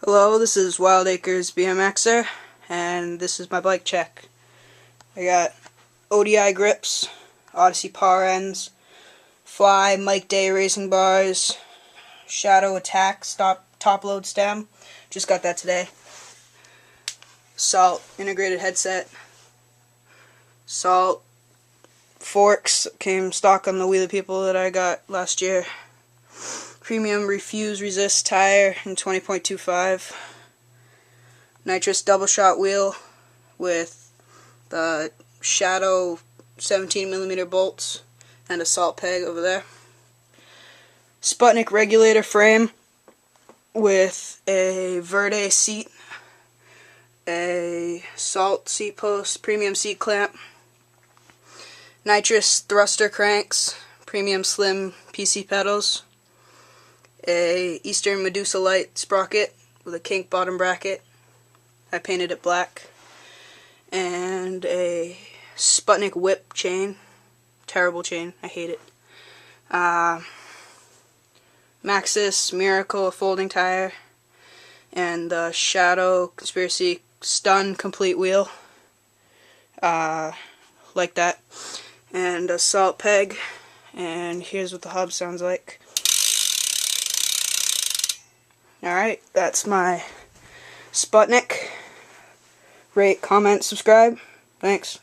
Hello, this is Wild Acres BMXer, and this is my bike check. I got ODI grips, Odyssey power ends, Fly Mike Day racing bars, Shadow Attack top load stem, just got that today. Salt integrated headset, Salt forks came stock on the Wheelie People that I got last year. Premium Refuse Resist tire in 20.25. Nitrous double shot wheel with the Shadow 17mm bolts and a salt peg over there. Sputnic Regulator frame with a Verde seat, a Salt seat post, premium seat clamp, Nitrous thruster cranks, premium slim PC pedals, a Eastern Modusa Lite sprocket with a Kink bottom bracket. I painted it black. And a Sputnic whip chain. Terrible chain. I hate it. Maxxiss Miracle folding tire. And the Shadow Conspiracy Stun complete wheel. Like that. And a salt peg. And here's what the hub sounds like. Alright, that's my Sputnic. Rate, comment, subscribe. Thanks.